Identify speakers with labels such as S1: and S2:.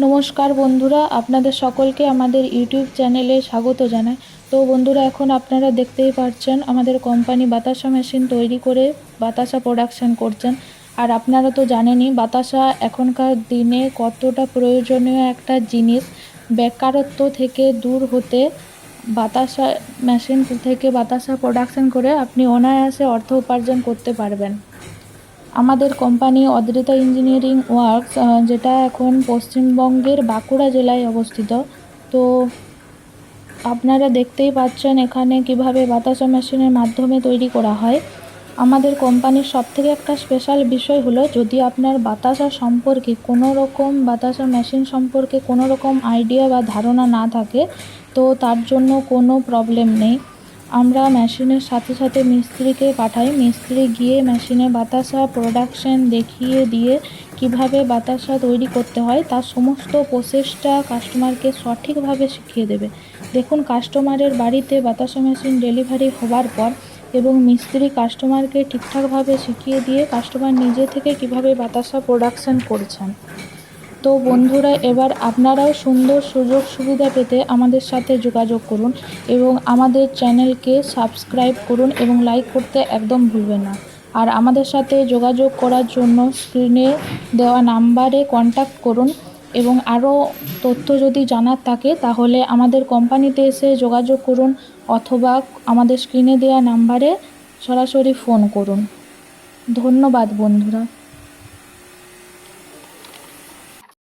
S1: নমস্কার বন্ধুরা, আপনাদের সকলকে আমাদের ইউটিউব চ্যানেলে স্বাগত জানাই। তো বন্ধুরা, এখন আপনারা দেখতেই পাচ্ছেন আমাদের কোম্পানি বাতাসা মেশিন তৈরি করে বাতাসা প্রোডাকশান করছেন। আর আপনারা তো জানেনই বাতাসা এখনকার দিনে কতটা প্রয়োজনীয় একটা জিনিস। বেকারত্ব থেকে দূর হতে বাতাসা মেশিন থেকে বাতাসা প্রোডাকশান করে আপনি অনায়াসে অর্থ উপার্জন করতে পারবেন। আমাদের কোম্পানি অদ্রিতা ইঞ্জিনিয়ারিং ওয়ার্কস, যেটা এখন পশ্চিমবঙ্গের বাঁকুড়া জেলায় অবস্থিত। তো আপনারা দেখতেই পাচ্ছেন এখানে কিভাবে বাতাসা মেশিনের মাধ্যমে তৈরি করা হয়। আমাদের কোম্পানির সবথেকে একটা স্পেশাল বিষয় হলো, যদি আপনার বাতাসা সম্পর্কে কোনো রকম বাতাসা মেশিন সম্পর্কে কোনো রকম আইডিয়া বা ধারণা না থাকে, তো তার জন্য কোনো প্রবলেম নেই। আমরা মেশিনের সাথে সাথে মিস্ত্রিকে পাঠাই। মিস্ত্রি গিয়ে মেশিনে বাতাসা প্রোডাকশন দেখিয়ে দিয়ে কিভাবে বাতাসা তৈরি করতে হয় তার সমস্ত প্রসেসটা কাস্টমারকে সঠিকভাবে শিখিয়ে দেবে। দেখুন, কাস্টমারের বাড়িতে বাতাসা মেশিন ডেলিভারি হওয়ার পর এবং মিস্ত্রি কাস্টমারকে ঠিকঠাকভাবে শিখিয়ে দিয়ে কাস্টমার নিজে থেকে কিভাবে বাতাসা প্রোডাকশন করছেন। তো বন্ধুরা, এবার আপনারাও সুন্দর সুযোগ সুবিধা পেতে আমাদের সাথে যোগাযোগ করুন এবং আমাদের চ্যানেলকে সাবস্ক্রাইব করুন এবং লাইক করতে একদম ভুলবেন না। আর আমাদের সাথে যোগাযোগ করার জন্য স্ক্রিনে দেওয়া নাম্বারে কন্ট্যাক্ট করুন এবং আরও তথ্য যদি জানার থাকে তাহলে আমাদের কোম্পানিতে এসে যোগাযোগ করুন অথবা আমাদের স্ক্রিনে দেওয়া নাম্বারে সরাসরি ফোন করুন। ধন্যবাদ বন্ধুরা।